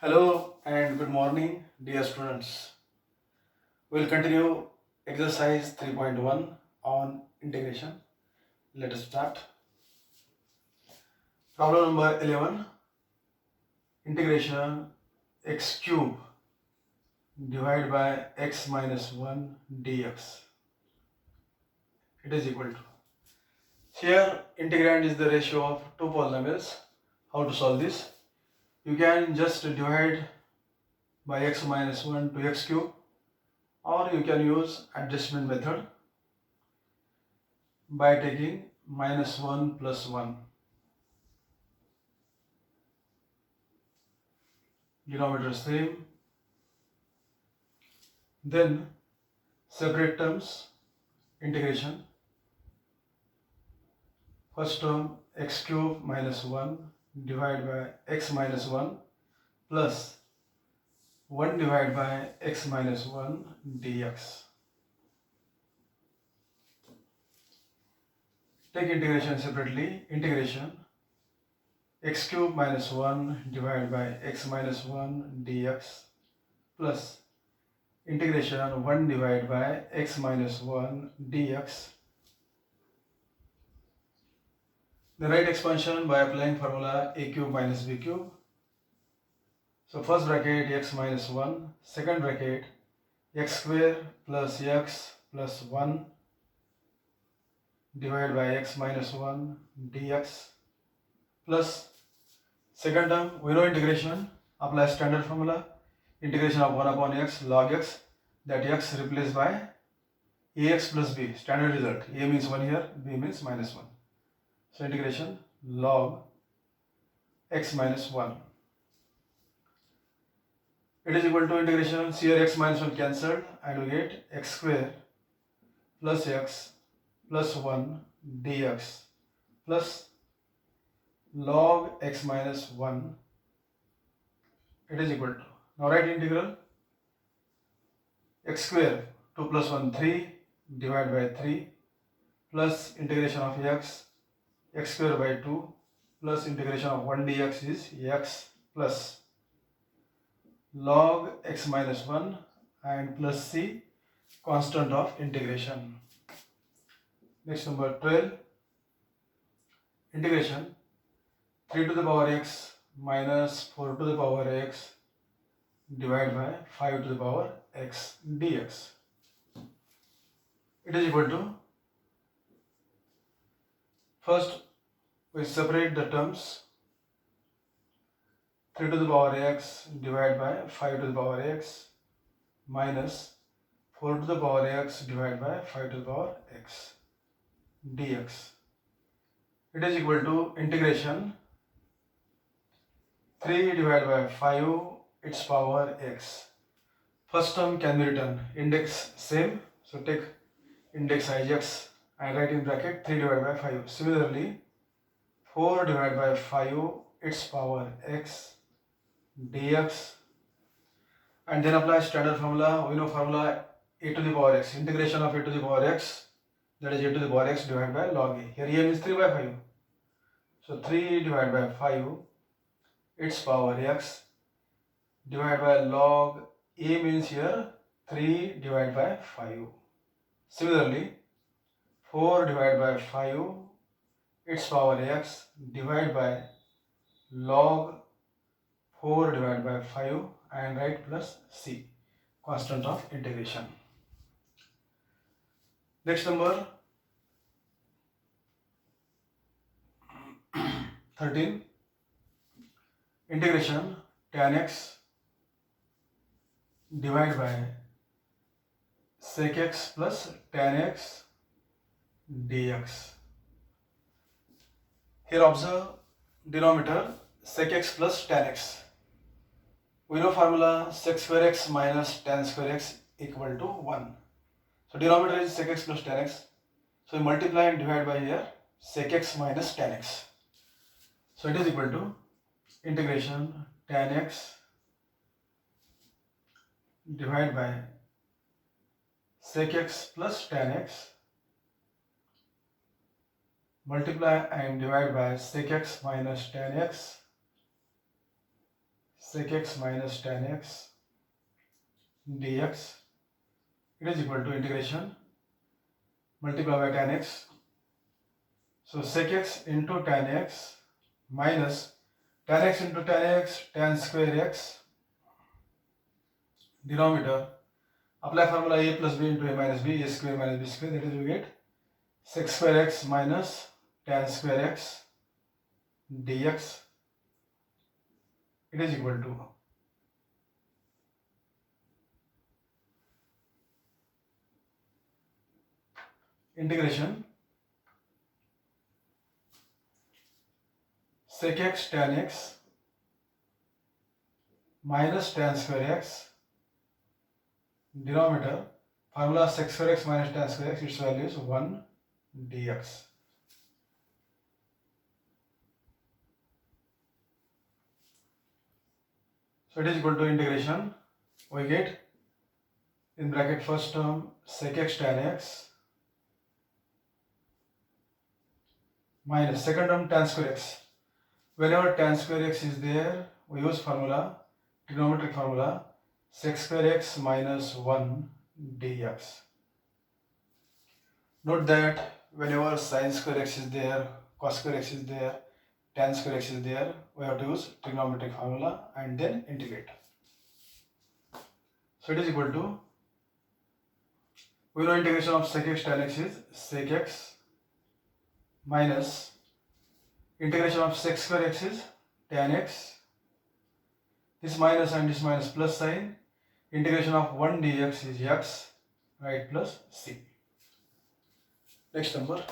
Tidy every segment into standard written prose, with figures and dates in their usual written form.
Hello and good morning, dear students. We'll continue exercise 3.1 on integration. Let us start. Problem number 11. Integration x cube divided by x minus 1 dx. It is equal to. Here, integrand is the ratio of two polynomials. How to solve this? You can just divide by x minus 1 to x cube, or you can use adjustment method by taking minus 1 plus 1. Denominator same. Then separate terms, integration. First term x cube minus 1 divided by x minus 1 plus 1 divided by x minus 1 dx. Take integration separately. Integration x cube minus 1 divided by x minus 1 dx plus integration 1 divided by x minus 1 dx. The right expansion by applying formula a cube minus b cube. So first bracket x minus 1, second bracket x square plus x plus 1 divided by x minus 1 dx plus second term, we know integration, apply standard formula, integration of 1 upon x log x, that x replaced by ax plus b, standard result, a means 1 here, b means minus 1. So integration log x minus 1. It is equal to integration, here x minus 1 cancelled and we get x square plus x plus 1 dx plus log x minus 1. It is equal to, now write integral x square 2 plus 1 3 divided by 3 plus integration of x square by 2 plus integration of 1 dx is x plus log x minus 1 and plus c, constant of integration. Next, number 12, integration 3 to the power x minus 4 to the power x divided by 5 to the power x dx. It is equal to, first we separate the terms, 3 to the power x divided by 5 to the power x minus 4 to the power x divided by 5 to the power x dx. It is equal to integration 3 divided by 5 its power x. First term can be written index same, so take index ix and write in bracket 3 divided by 5. Similarly, 4 divided by 5 its power x dx, and then apply standard formula. We know formula a to the power x, integration of a to the power x, that is a to the power x divided by log a. Here a means 3 by 5. So 3 divided by 5 its power x divided by log a means here 3 divided by 5. Similarly, 4 divided by 5 its power x divided by log 4 divided by 5 and write plus c, constant of integration. Next, number 13, integration tan x divided by sec x plus tan x dx. Here observe denominator sec x plus tan x. We know formula sec square x minus tan square x equal to 1. So denominator is sec x plus tan x. So we multiply and divide by here sec x minus tan x. So it is equal to integration tan x divided by sec x plus tan x multiply and divide by sec x minus tan x sec x minus tan x dx, it is equal to integration multiply by tan x. So sec x into tan x minus tan x into tan x, tan square x, denominator, apply formula a plus b into a minus b, a square minus b square, that is we get sec square x minus tan square x dx, it is equal to integration sec x tan x minus tan square x, denominator, formula sec square x minus tan square x, its value is 1 dx. So it is equal to integration, we get in bracket first term sec x tan x minus second term tan square x. Whenever tan square x is there, we use formula, trigonometric formula, sec square x minus 1 dx. Note that whenever sin square x is there, cos square x is there, tan square x is there, we have to use trigonometric formula and then integrate. So it is equal to, we know integration of sec x tan x is sec x minus integration of sec square x is tan x, this minus and this minus plus sign, integration of 1 dx is x, right, plus c. Next number.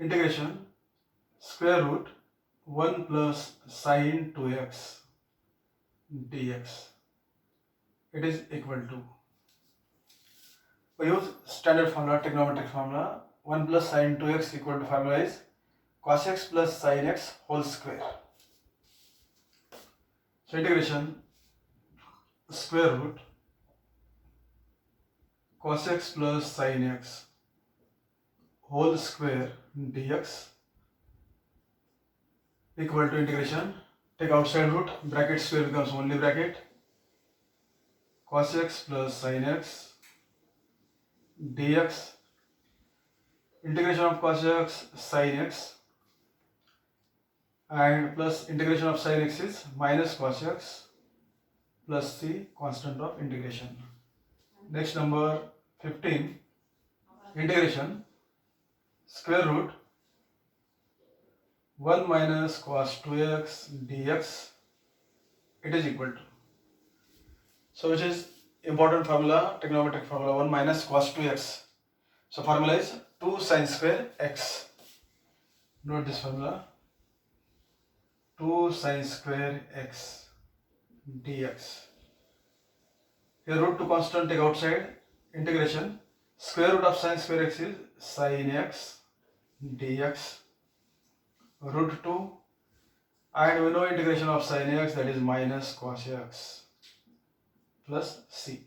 Integration square root 1 plus sin 2x dx, it is equal to, we use standard formula, trigonometric formula, 1 plus sin 2x equal to formula is cos x plus sin x whole square. So integration square root cos x plus sin x whole square dx equal to integration, take outside root, bracket square becomes only bracket, cos x plus sin x dx, integration of cos x sin x and plus integration of sin x is minus cos x plus c, constant of integration. Next number 15, integration square root 1 minus cos 2x dx, it is equal to, so which is important formula, trigonometric formula, 1 minus cos 2x, so formula is 2 sin square x, note this formula, 2 sin square x dx, here root 2 constant take outside, integration square root of sin square x is sin x dx root 2, and we know integration of sin x, that is minus cos x plus c,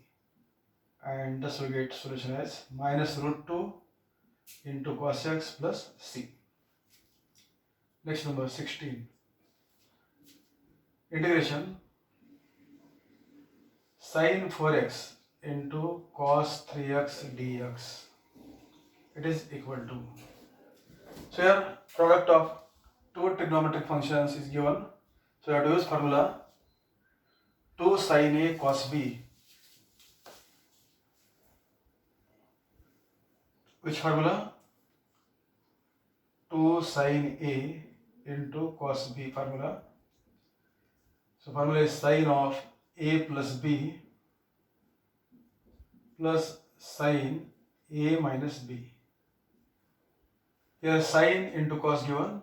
and thus we get solution as minus root 2 into cos x plus c. Next number 16, integration sin 4x into cos 3x dx, it is equal to, so here product of two trigonometric functions is given, so you have to use formula 2 sin a cos b, which formula, 2 sin a into cos b formula, so formula is sin of a plus b plus sin a minus b, here sin into cos given,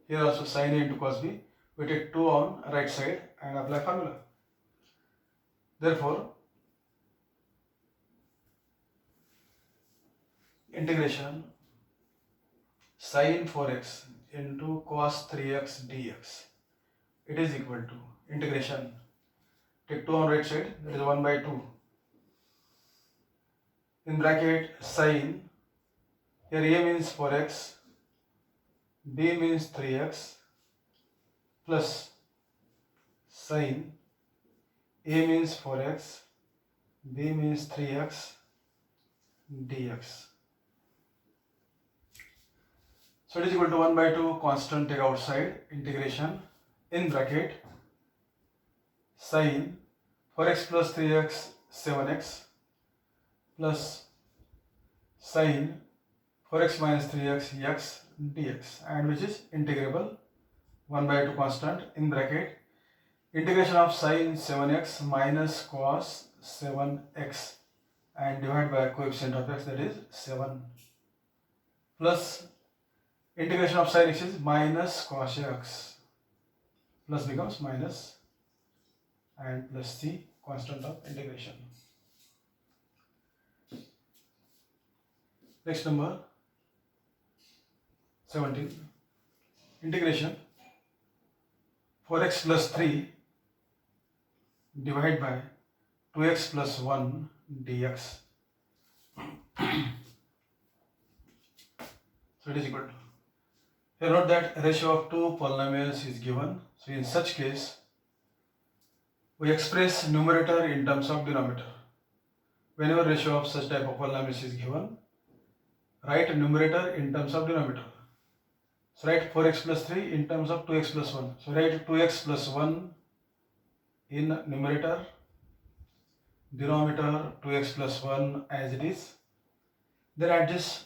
here also sin a into cos b, we take 2 on right side and apply formula, therefore integration sin 4x into cos 3x dx. It is equal to integration. Take 2 on right side, that is 1 by 2. In bracket sin, here a means 4x, b means 3x, plus sin a means 4x, b means 3x dx. So it is equal to 1 by 2, constant take outside, integration, in bracket sin 4x plus 3x 7x plus sin 4x minus 3x x dx, and which is integrable 1 by 2 constant in bracket integration of sin 7x minus cos 7x and divided by coefficient of x, that is 7, plus integration of sin x is minus cos x, plus becomes minus and plus the constant of integration. Next number 17, integration 4x plus 3 divided by 2x plus 1 dx. So it is equal to, here note that ratio of two polynomials is given. So in such case, we express numerator in terms of denominator. Whenever ratio of such type of polynomials is given, write numerator in terms of denominator. So write 4x plus 3 in terms of 2x plus 1. So write 2x plus 1 in numerator, denominator 2x plus 1 as it is. Then adjust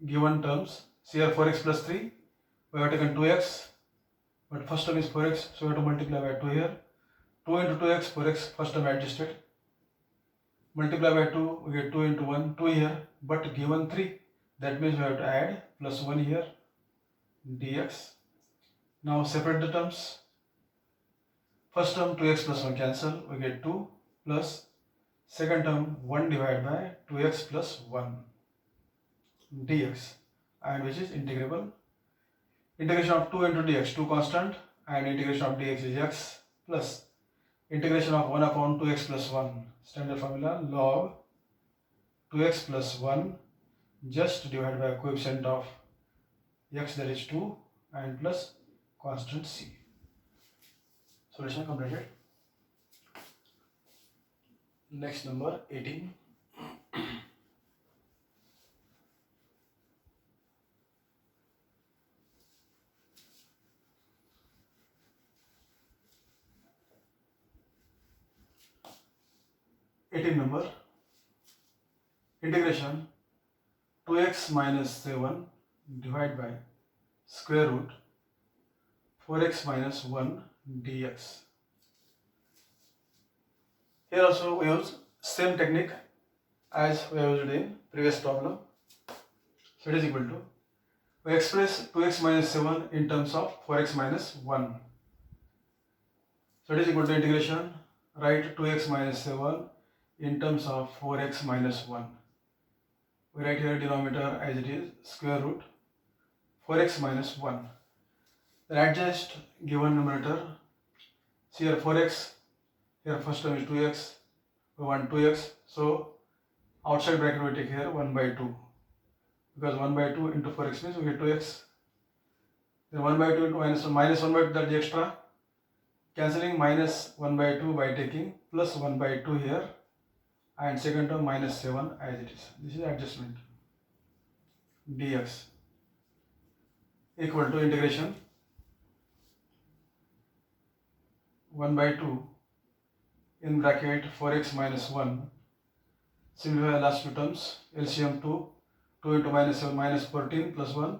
given terms. See here 4x plus 3, we have taken 2x, but first term is 4x, so we have to multiply by 2 here. 2 into 2x, 4x, first term adjusted. Multiply by 2, we get 2 into 1, 2 here, but given 3, that means we have to add plus 1 here, dx. Now separate the terms. First term 2x plus 1 cancel, we get 2 plus second term 1 divided by 2x plus 1 dx, and which is integrable. Integration of 2 into dx, 2 constant, and integration of dx is x, plus integration of 1 upon 2x plus 1, standard formula log 2x plus 1 just divided by coefficient of x, that is 2, and plus constant c. Solution completed. Next number 18. Number integration 2x minus 7 divided by square root 4x minus 1 dx. Here also we use same technique as we used in previous problem. So it is equal to, we express 2x minus 7 in terms of 4x minus 1. So it is equal to integration, write 2x minus 7 in terms of 4x minus 1. We write here denominator as it is, square root 4x minus 1. Then adjust given numerator. See here 4x, here first term is 2x, we want 2x, so outside bracket we take here 1 by 2, because 1 by 2 into 4x means we get 2x. Then 1 by 2 into minus 1 by 2, that is extra, cancelling minus 1 by 2 by taking plus 1 by 2 here, and second term minus 7 as it is. This is adjustment. Dx equal to integration 1 by 2 in bracket 4x minus 1. Simplify last two terms. LCM 2. 2 into minus 7 minus 14 plus 1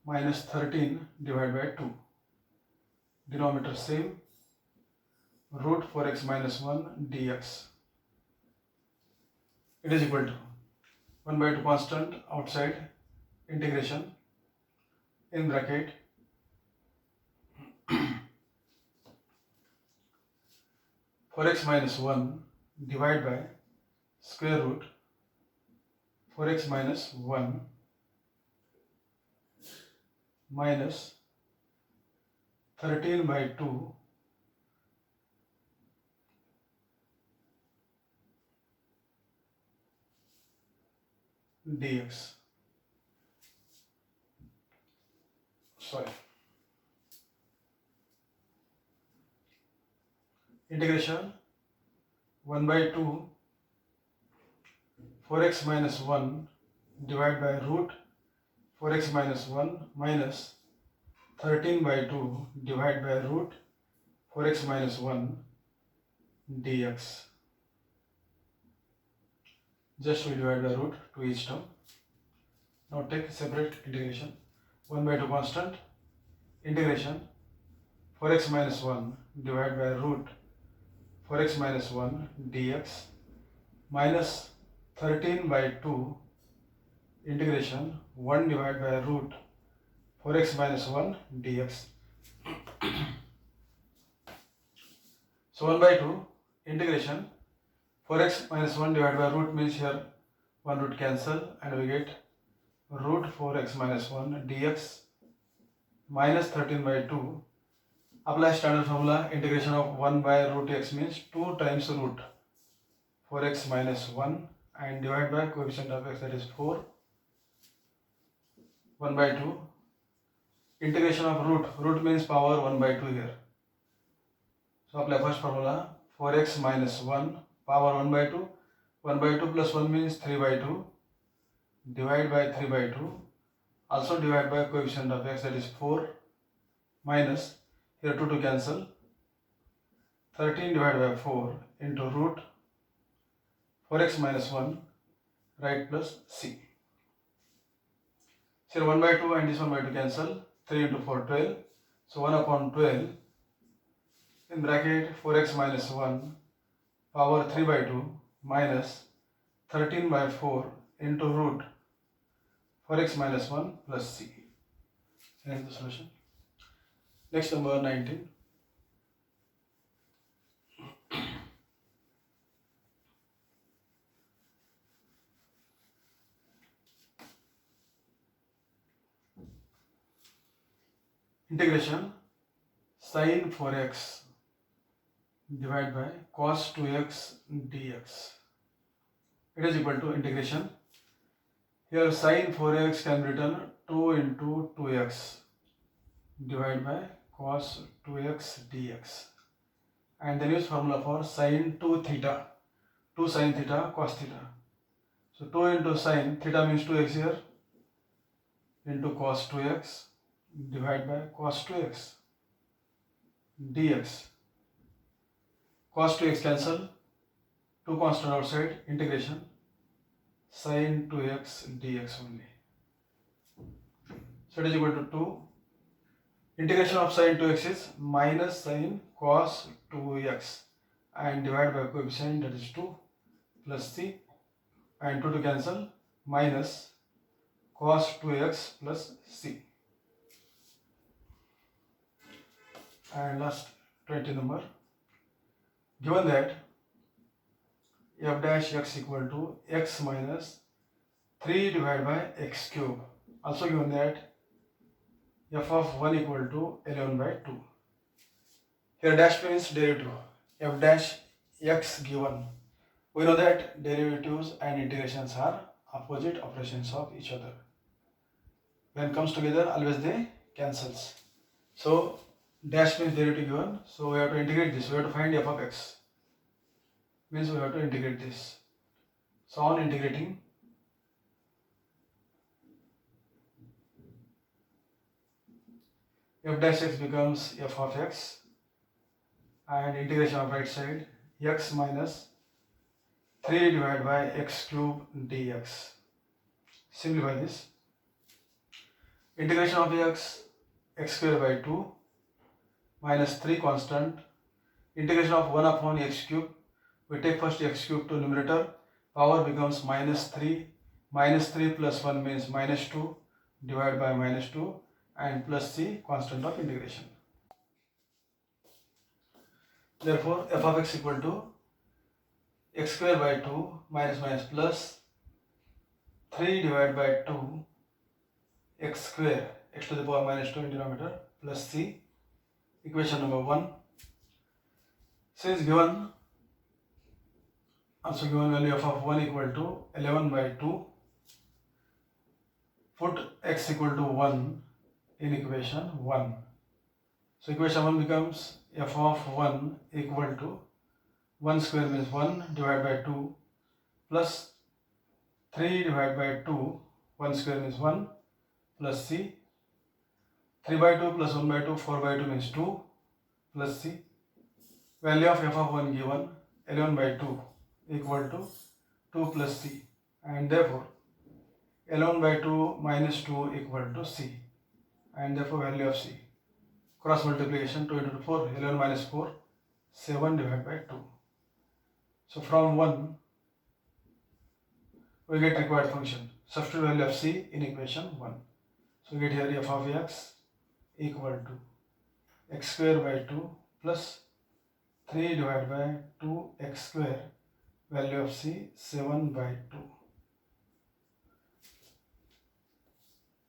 minus 13 divided by 2. Denominator same. Root 4x minus 1 dx. It is equal to 1 by 2 constant outside, integration in bracket 4x minus 1 divided by square root 4x minus 1 minus 13 by 2 dx. Sorry. Integration 1 by 2 4x minus 1 divided by root 4x minus 1 minus 13 by 2 divided by root 4x minus 1 dx. Just we divide by root to each term. Now take separate integration. 1 by 2 constant. Integration 4x minus 1 divided by root 4x minus 1 dx minus 13 by 2 integration 1 divided by root 4x minus 1 dx. So 1 by 2 integration 4x minus 1 divided by root means here one root cancel and we get root 4x minus 1 dx minus 13 by 2. Apply standard formula. Integration of 1 by root x means 2 times root 4x minus 1 and divide by coefficient of x, that is 4. 1 by 2 integration of root means power 1 by 2 here. So apply first formula. 4x minus 1 power 1 by 2. 1 by 2 plus 1 means 3 by 2. Divide by 3 by 2. Also divide by coefficient of x, that is 4 minus here 2 to cancel. 13 divided by 4 into root 4x minus 1, right, plus c. Here 1 by 2 and this 1 by 2 cancel. 3 into 4, 12. So 1 upon 12 in bracket 4x minus 1 power 3 by 2 minus 13 by 4 into root 4x minus 1 plus c. Here's the solution. Next, number 19. Integration sin 4x divided by cos 2x dx. It is equal to integration. Here sin 4x can be written 2 into 2x divided by cos 2x dx. And then use formula for sin 2 theta. 2 sin theta cos theta. So 2 into sin theta means 2x here into cos 2x divided by cos 2x dx. Cos 2x cancel, 2 constant outside, integration sin 2x dx only. So it is equal to 2. Integration of sin 2x is minus sin cos 2x and divided by coefficient, that is 2 plus c, and 2 to cancel, minus cos 2x plus c. And last 20 number. Given that f dash x equal to x minus 3 divided by x cube. Also given that f of 1 equal to 11 by 2. Here dash means derivative. F dash x given. We know that derivatives and integrations are opposite operations of each other. When comes together, always they cancels. So dash means derivative given. So we have to integrate this. We have to find f of x. Means we have to integrate this. So on integrating, f dash x becomes f of x and integration of right side x minus 3 divided by x cube dx. Simplify this. Integration of x square by 2 minus 3 constant. Integration of 1 upon x cube. We take first x cube to numerator. Power becomes minus 3. Minus 3 plus 1 means minus 2 divided by minus 2 and plus c, constant of integration. Therefore f of x equal to x square by 2 minus minus plus 3 divided by 2 x square x to the power minus 2 in denominator plus c. Equation number 1. C is given, also given value f of 1 equal to 11 by 2. Put x equal to 1 in equation 1. So equation 1 becomes f of 1 equal to 1 square means 1 divided by 2 plus 3 divided by 2, 1 square means 1 plus c. 3 by 2 plus 1 by 2, 4 by 2 means 2 plus c. Value of f of 1 given 11 by 2 equal to 2 plus c, and therefore 11 by 2 minus 2 equal to c, and therefore value of c. Cross multiplication, 2 into 4, 11 minus 4, 7 divided by 2. So from 1 we get required function. Substitute value of c in equation 1. So we get here f of x equal to x square by 2 plus 3 divided by 2x square, value of c 7 by 2.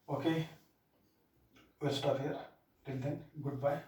Okay, we'll stop here. Till then, goodbye.